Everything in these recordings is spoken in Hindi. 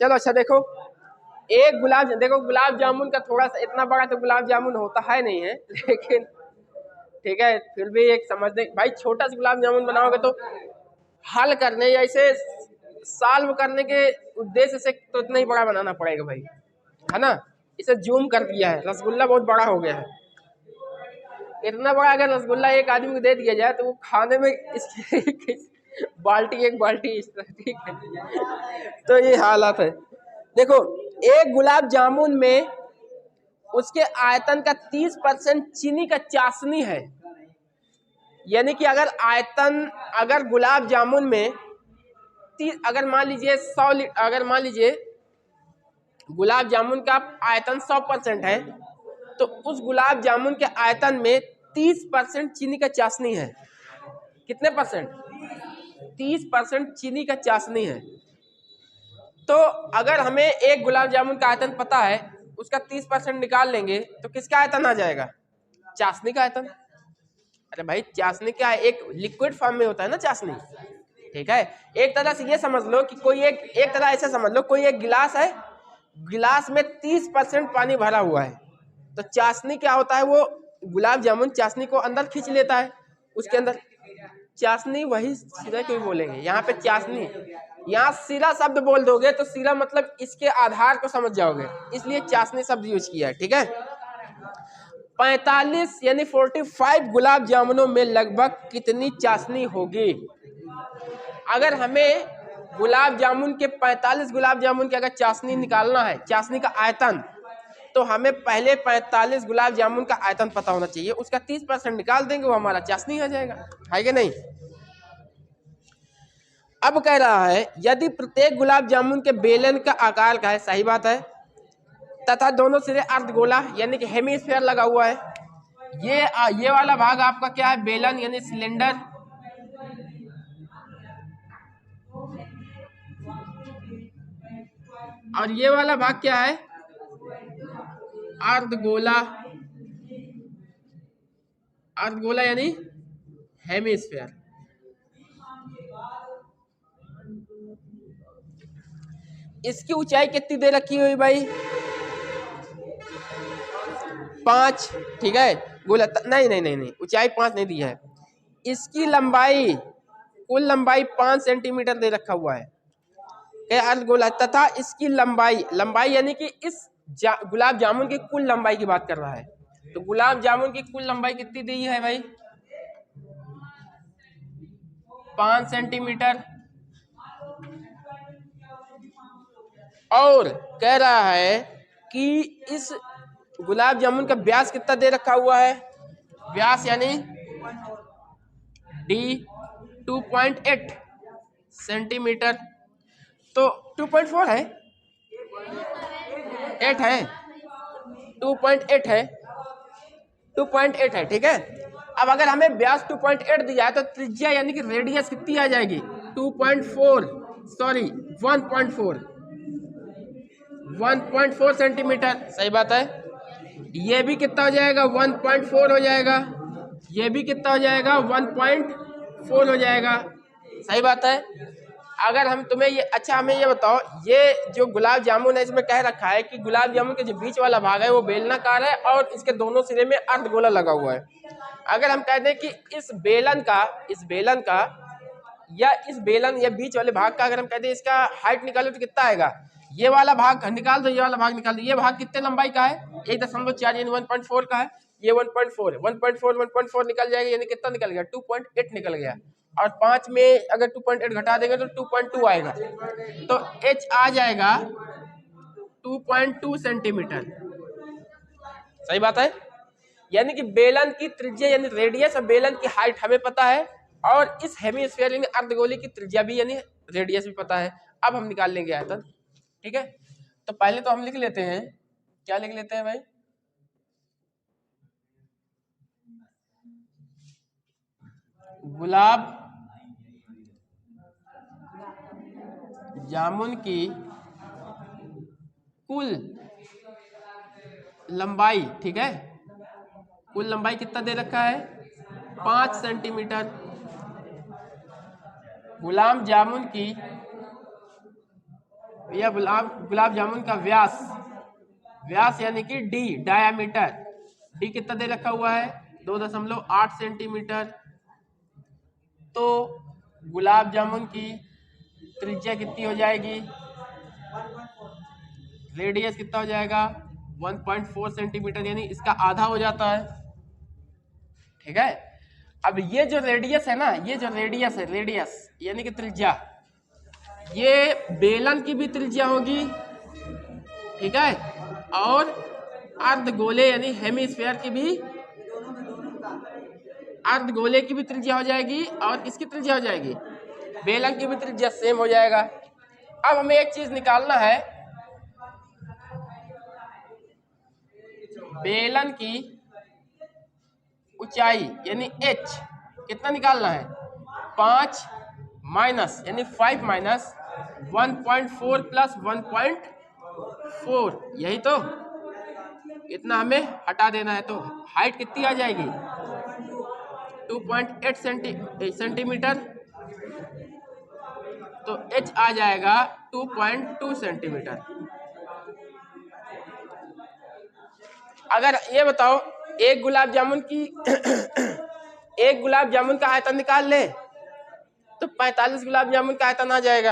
चलो अच्छा देखो, एक गुलाब जामुन का थोड़ा सा इतना बड़ा तो गुलाब जामुन होता है नहीं है, लेकिन ठीक है फिर भी एक समझने भाई, छोटा सा गुलाब जामुन बनाओगे तो हल करने या इसे सॉल्व करने के उद्देश्य से तो इतना ही बड़ा बनाना पड़ेगा भाई, है ना। इसे जूम कर दिया है, रसगुल्ला बहुत बड़ा हो गया है। इतना बड़ा अगर रसगुल्ला एक आदमी को दे दिया जाए तो वो खाने में इसकी बाल्टी एक बाल्टी इस तरह, ठीक है। तो ये हालत है। देखो, एक गुलाब जामुन में उसके आयतन का 30% चीनी का चाशनी है। यानी कि अगर गुलाब जामुन में अगर मान लीजिए अगर मान लीजिए गुलाब जामुन का आयतन 100% है, तो उस गुलाब जामुन के आयतन में 30% चीनी का चाशनी है। कितने परसेंट? 30% चीनी का चाशनी है। तो अगर हमें एक गुलाब जामुन का आयतन पता है, उसका 30% निकाल लेंगे तो किसका आयतन आ जाएगा? चाशनी का आयतन। अरे भाई, चाशनी क्या है? एक लिक्विड फॉर्म में होता है ना चाशनी, ठीक है। एक तरह से ये समझ लो कि एक तरह ऐसे समझ लो, कोई एक गिलास है, गिलास में 30% पानी भरा हुआ है, तो चाशनी क्या होता है? वो गुलाब जामुन चाशनी को अंदर खींच लेता है। उसके अंदर चाशनी, वही सिरा क्यों बोलेंगे यहाँ पे चाशनी, यहाँ सिरा शब्द बोल दोगे तो सिरा मतलब इसके आधार को समझ जाओगे, इसलिए चाशनी शब्द यूज किया है, ठीक है। 45 यानी 45 गुलाब जामुनों में लगभग कितनी चाशनी होगी? अगर हमें गुलाब जामुन के 45 गुलाब जामुन के अगर चाशनी निकालना है, चाशनी का आयतन, तो हमें पहले 45 गुलाब जामुन का आयतन पता होना चाहिए, उसका 30% निकाल देंगे, वो हमारा चाशनी आ जाएगा, है कि नहीं। अब कह रहा है यदि प्रत्येक गुलाब जामुन के बेलन का आकार का है, सही बात है, तथा दोनों सिरे अर्धगोला यानी कि हेमिस्फीयर लगा हुआ है। ये वाला भाग आपका क्या है? बेलन यानी सिलेंडर, और ये वाला भाग क्या है? अर्धगोला। अर्धगोला यानी हेमिस्फीयर। इसकी ऊंचाई कितनी दे रखी हुई भाई? 5, ठीक है। गोला नहीं, ऊंचाई 5 नहीं दी है। इसकी लंबाई, कुल लंबाई 5 सेंटीमीटर दे रखा हुआ है अर्धगोला, तथा इसकी लंबाई यानी कि इस गुलाब जामुन की कुल लंबाई की बात कर रहा है। तो गुलाब जामुन की कुल लंबाई कितनी दी है भाई? 5 सेंटीमीटर। और कह रहा है कि इस गुलाब जामुन का व्यास कितना दे रखा हुआ है? व्यास यानी डी 2.8 सेंटीमीटर। तो 2.4 है, 8 है, 2.8 है, 2.8 है, ठीक है। अब अगर हमें व्यास 2.8 दिया है तो त्रिज्या यानी कि रेडियस कितनी आ जाएगी? 1.4 सेंटीमीटर, सही बात है। ये भी कितना हो जाएगा? 1.4 हो जाएगा। ये भी कितना हो जाएगा? 1.4 हो जाएगा, सही बात है। अगर हम तुम्हें हमें ये बताओ, ये जो गुलाब जामुन है इसमें कह रखा है कि गुलाब जामुन के जो बीच वाला भाग है वो बेलनाकार है और इसके दोनों सिरे में अर्धगोला लगा हुआ है। अगर हम कहते हैं कि इस बेलन या बीच वाले भाग का अगर हम कहते हैं इसका हाइट निकालो तो कितना आएगा? ये वाला भाग निकाल दो, ये वाला भाग निकाल दो। ये भाग कितने लंबाई का है? 1.4 यानी 1.4 का है। ये 1.4 निकल जाएगा, यानी कितना निकल गया? 2.8 निकल गया। और 5 में अगर 2.8 घटा देंगे तो 2.2 आएगा, तो h आ जाएगा 2.2 सेंटीमीटर, सही बात है। यानी कि बेलन की त्रिज्या यानी रेडियस और बेलन की हाइट हमें पता है, और इस हेमिस्फीयर यानी अर्धगोले की त्रिज्या भी यानी रेडियस भी पता है। अब हम निकाल लेंगे आयतन, ठीक है। तो पहले तो हम लिख लेते हैं, क्या लिख लेते हैं भाई? गुलाब जामुन की कुल लंबाई, ठीक है, कुल लंबाई कितना दे रखा है? 5 सेंटीमीटर। गुलाब जामुन की या गुलाब जामुन का व्यास यानी कि डी, डायामीटर, डी कितना दे रखा हुआ है 2.8 सेंटीमीटर। तो गुलाब जामुन की त्रिज्या कितनी हो जाएगी, रेडियस कितना हो जाएगा 1.4 सेंटीमीटर, यानी इसका आधा हो जाता है। ठीक है, अब ये जो रेडियस है ना, ये जो रेडियस है, रेडियस यानी कि त्रिज्या, ये बेलन की भी त्रिज्या होगी। ठीक है, और अर्धगोले यानी हेमिस्फीयर की भी, अर्धगोले की भी त्रिज्या हो जाएगी और किसकी त्रिज्या हो जाएगी, बेलन की भी त्रिज्या सेम हो जाएगा। अब हमें एक चीज निकालना है, बेलन की ऊंचाई यानी h कितना निकालना है, 5 माइनस यानी 5 माइनस 1.4 प्लस 1.4, यही तो, इतना हमें हटा देना है। तो हाइट कितनी आ जाएगी 2.8 सेंटीमीटर, तो h आ जाएगा 2.2 सेंटीमीटर। अगर ये बताओ एक गुलाब जामुन की एक गुलाब जामुन का आयतन निकाल ले तो 45 गुलाब जामुन का आयतन आ जाएगा।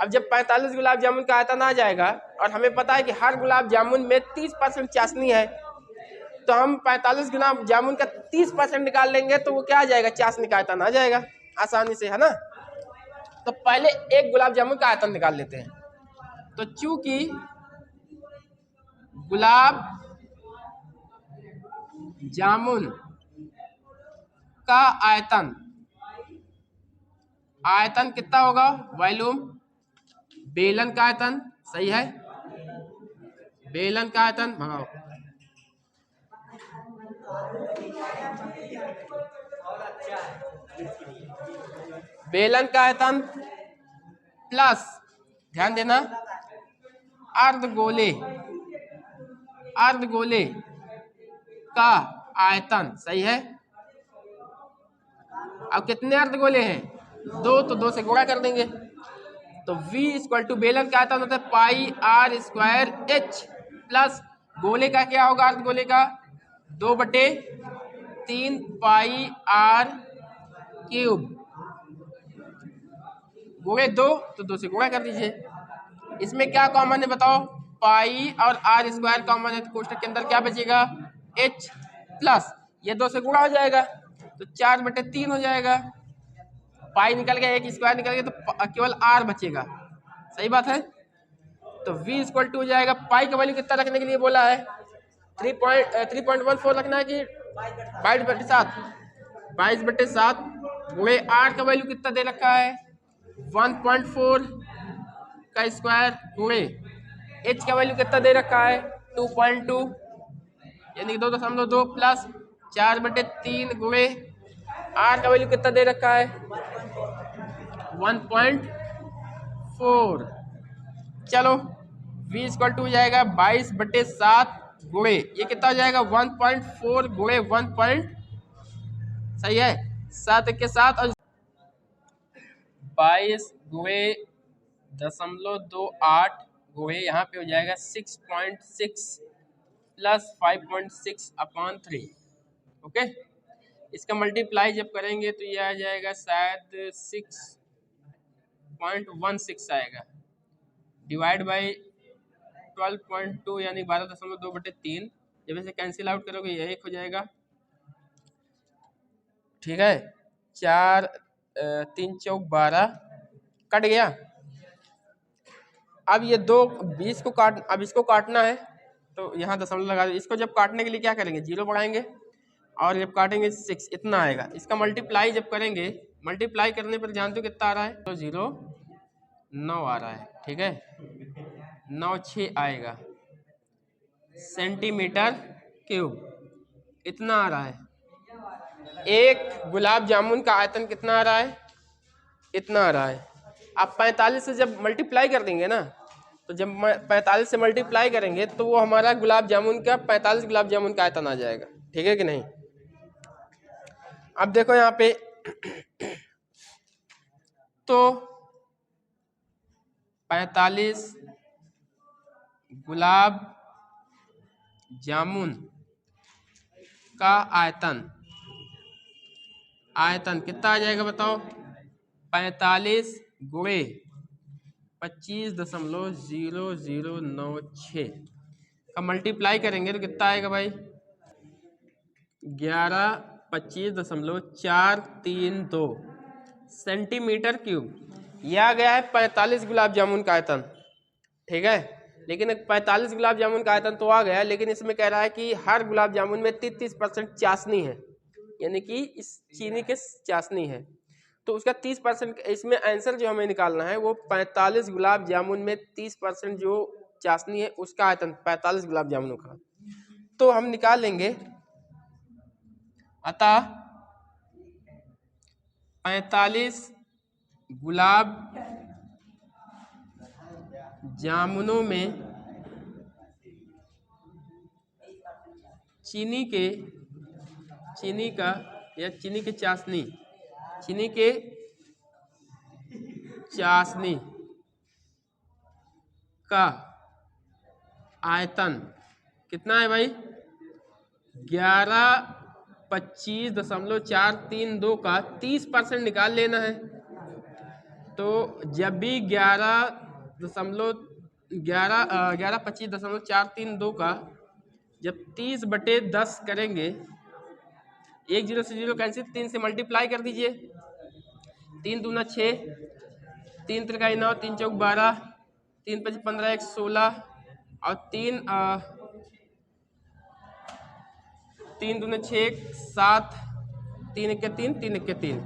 अब जब 45 गुलाब जामुन का आयतन आ जाएगा और हमें पता है कि हर गुलाब जामुन में 30% चाशनी है, तो हम 45 गुलाब जामुन का 30% निकाल लेंगे तो वो क्या आ जाएगा, चाशनी का आयतन आ जाएगा आसानी से, है ना। तो पहले एक गुलाब जामुन का आयतन निकाल लेते हैं। तो चूंकि गुलाब जामुन का आयतन कितना होगा, वॉल्यूम, बेलन का आयतन, सही है, बेलन का आयतन भगाओ, बेलन का आयतन प्लस, ध्यान देना, अर्धगोले का आयतन, सही है। अब कितने अर्धगोले हैं, 2, तो 2 से गुणा कर देंगे। तो V इक्वल टू बेलन का आयतन होता है पाई r स्क्वायर h प्लस गोले का क्या होगा, अर्धगोले का 2/3 पाई r क्यूब, गुणे 2 तो 2 से गुणा कर दीजिए। इसमें क्या कॉमन है बताओ, पाई और r स्क्वायर कॉमन है, तो कोष्टक के अंदर क्या बचेगा, h प्लस ये 2 से गुणा हो जाएगा तो 4/3 हो जाएगा, पाई निकल गया, एक स्क्वायर निकल गया, तो केवल r बचेगा, सही बात है। तो v इक्वल टू हो जाएगा, पाई का वैल्यू कितना रखने के लिए बोला है, 3.14 रखना है कि 22/7, 22/7 गुणे r का वैल्यू कितना दे रखा है 1.4 का स्क्वायर गुणे h का वैल्यू कितना दे रखा है 2.2 यानी 2.2 प्लस 4/3 गुणे r का वैल्यू कितना दे रखा है 1.4। चलो v इक्वल टू हो जाएगा 22/7 गुणे ये कितना हो जाएगा 1.4 गुणे 1. सही है, 7 के साथ और 22 गुणे 0.28 गुणे यहाँ पे हो जाएगा 6.6 प्लस 5.6/3। ओके, इसका मल्टीप्लाई जब करेंगे तो ये आ जाएगा शायद 6.16 आएगा, डिवाइड बाई 12.2 यानी 12.2/3। जब इसे कैंसिल आउट करोगे ये 1 हो जाएगा। ठीक है, 4 3 चौक 12 कट गया। अब ये 2 20 को अब इसको काटना है तो यहाँ दशमलव लगा दो। इसको जब काटने के लिए क्या करेंगे 0 बढ़ाएंगे और जब काटेंगे 6 इतना आएगा। इसका मल्टीप्लाई जब करेंगे, मल्टीप्लाई करने पर जानते हो कितना आ रहा है तो 0 9 आ रहा है। ठीक है, 9 6 आएगा सेंटीमीटर क्यूब, इतना आ रहा है। एक गुलाब जामुन का आयतन कितना आ रहा है, इतना आ रहा है। आप 45 से जब मल्टीप्लाई कर देंगे ना, तो जब 45 से मल्टीप्लाई करेंगे तो वो हमारा गुलाब जामुन का 45 गुलाब जामुन का आयतन आ जाएगा। ठीक है कि नहीं। अब देखो यहाँ पे तो 45 गुलाब जामुन का आयतन कितना आ जाएगा बताओ? 45 गुणे 25.0096 का मल्टीप्लाई करेंगे तो कितना आएगा भाई? 1125.432 सेंटीमीटर क्यूब। यह आ गया है 45 गुलाब जामुन का आयतन, ठीक है। लेकिन 45 गुलाब जामुन का आयतन तो आ गया, लेकिन इसमें कह रहा है कि हर गुलाब जामुन में 33% चाशनी है, यानी कि इस चीनी के चाशनी है। तो उसका 30% इसमें आंसर जो हमें निकालना है वो 45 गुलाब जामुन में 30% जो चाशनी है उसका आयतन 45 गुलाब जामुनों का। तो हम निकाल लेंगे, अतः 45 गुलाब जामुनों में चीनी के चाशनी का आयतन कितना है भाई? 1125.432 का 30% निकाल लेना है। तो जब भी 1125.432 का जब 30/10 करेंगे, 1 0 से 0 कैंसिल, 3 से मल्टीप्लाई कर दीजिए। 3 दूना 6, 3 त्रिका 9, 3 चौक 12, 3 5 15, 1 16 और 3 दूना 6 7, 3 1 3, 3 1 3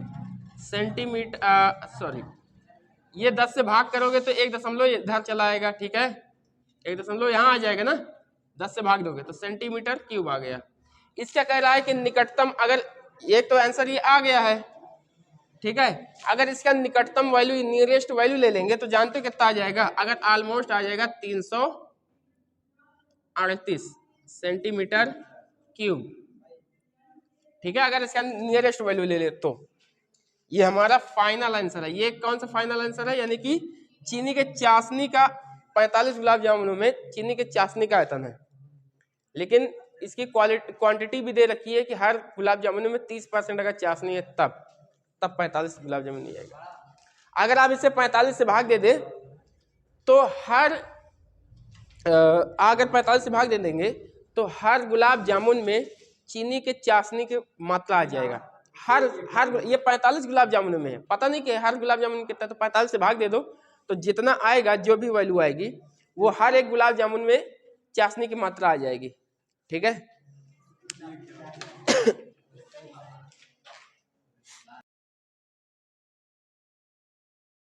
सेंटीमीटर, सॉरी, ये 10 से भाग करोगे तो 1 दशमलव इधर चला आएगा, ठीक है। 1 दशमलव यहाँ आ जाएगा ना, 10 से भाग दोगे तो सेंटीमीटर क्यूब आ गया। इसका कह रहा है कि निकटतम, अगर ये तो आंसर ये आ गया है, ठीक है। अगर इसका निकटतम वैल्यू, नियरेस्ट वैल्यू ले लेंगे तो जानते हो कितना आ जाएगा? अगर ऑलमोस्ट आ जाएगा 338 सेंटीमीटर क्यूब, ठीक है। अगर इसका नियरेस्ट वैल्यू ले ले तो ये हमारा फाइनल आंसर है। ये कौन सा फाइनल आंसर है? यानी कि चीनी के चाशनी का 45 गुलाब जामुनों में चीनी के चाशनी का आयतन है, लेकिन इसकी क्वांटिटी भी दे रखी है कि हर गुलाब जामुन में 30% अगर चाशनी है तब 45 गुलाब जामुन नहीं आएगा। अगर आप इसे 45 से भाग दे दे तो अगर 45 से भाग दे देंगे तो हर गुलाब जामुन में चीनी के चाशनी की मात्रा आ जाएगा। हर ये 45 गुलाब जामुन में है, पता नहीं कि हर गुलाब जामुन कितना, तो 45 से भाग दे दो तो जितना आएगा, जो भी वैल्यू आएगी वो हर एक गुलाब जामुन में चाशनी की मात्रा आ जाएगी, ठीक है।